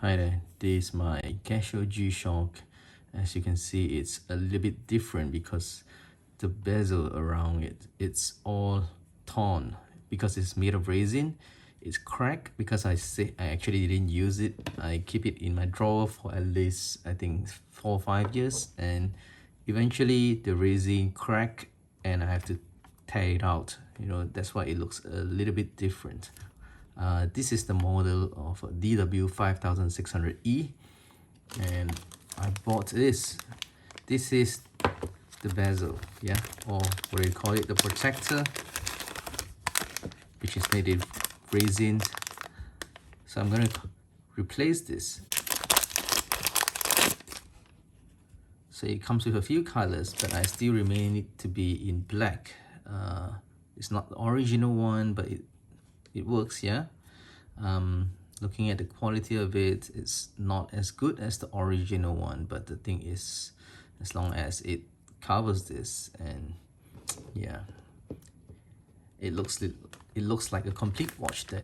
Hi there, this is my Casio G-Shock. As you can see, it's a little bit different because the bezel around it's all torn because it's made of resin. It's cracked because I actually didn't use it. I keep it in my drawer for at least I think 4 or 5 years, and eventually the resin crack and I have to tear it out. That's why it looks a little bit different. This is the model of DW5600E, and I bought this. This is the bezel, yeah, or what do you call it, the protector, which is made of resin. So I'm gonna replace this. So it comes with a few colors, but I still remain it to be in black. It's not the original one, but it works, yeah. Looking at the quality of it, it's not as good as the original one, but the thing is, as long as it covers this, and yeah, it looks like a complete watch there.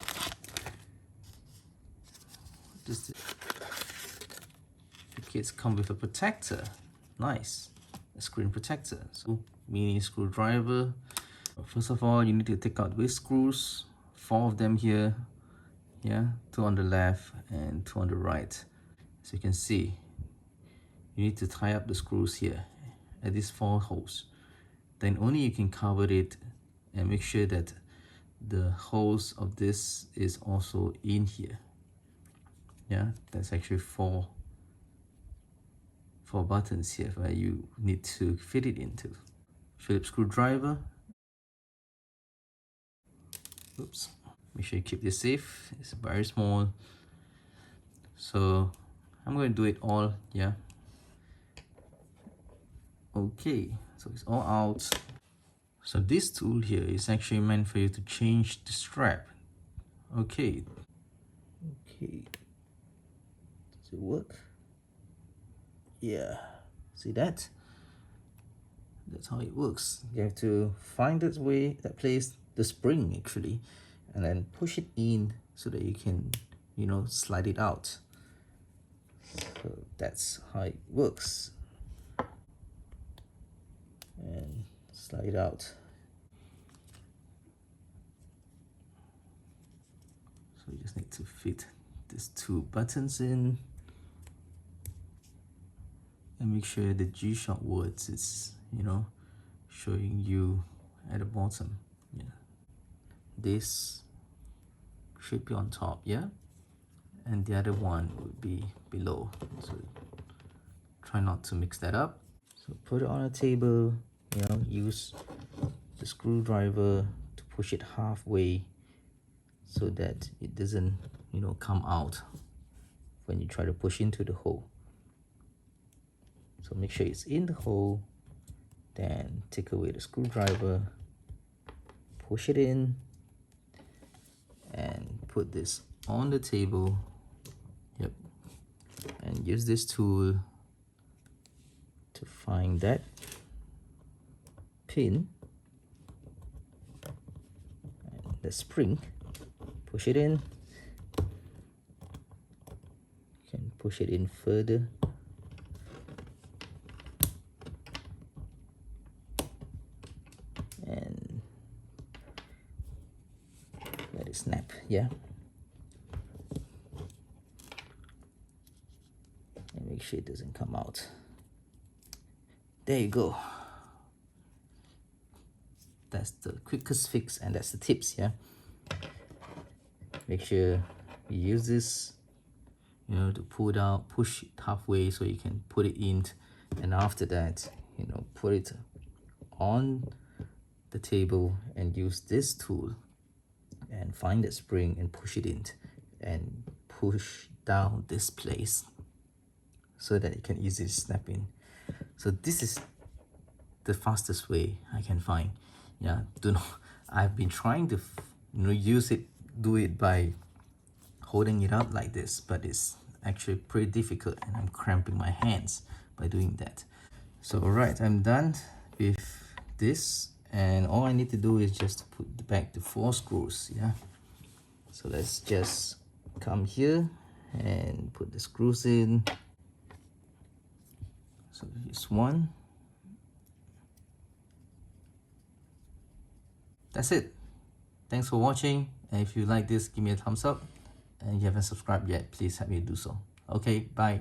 The kits come with a protector, nice, a screen protector. So mini screwdriver. First of all, you need to take out these screws, 4 of them here, yeah, 2 on the left and 2 on the right. As you can see, you need to tie up the screws here at these 4 holes. Then only you can cover it and make sure that the holes of this is also in here. Yeah, that's actually four buttons here where you need to fit it into. Phillips screwdriver. Oops. Make sure you keep this safe. It's very small. So I'm going to do it all, yeah. Okay, so it's all out. So this tool here is actually meant for you to change the strap. Okay. Does it work? Yeah. See that? That's how it works. You have to find that place, the spring actually, and then push it in so that you can, slide it out. So that's how it works. And slide it out. So you just need to fit these 2 buttons in and make sure the G-Shock words is, showing you at the bottom. Yeah, this should be on top, yeah, and the other one would be below. So try not to mix that up. So put it on a table, use the screwdriver to push it halfway so that it doesn't, come out when you try to push into the hole. So make sure it's in the hole, then take away the screwdriver, push it in, and put this on the table. Yep. And use this tool to find that pin and the spring. Push it in. You can push it in further. And let it snap, yeah. And make sure it doesn't come out. There you go. That's the quickest fix, and that's the tips, yeah. Make sure you use this, to pull out, push it halfway so you can put it in, and after that, put it on the table and use this tool and find the spring and push it in and push down this place so that it can easily snap in. So this is the fastest way I can find. Yeah, I've been trying to do it by holding it up like this, but it's actually pretty difficult and I'm cramping my hands by doing that. So alright, I'm done with this, and all I need to do is just put back the 4 screws, yeah. So let's just come here and put put the screws in. So here's one. That's it. Thanks for watching, and if you like this, give me a thumbs up, and if you haven't subscribed yet, please help me do so. Okay, bye.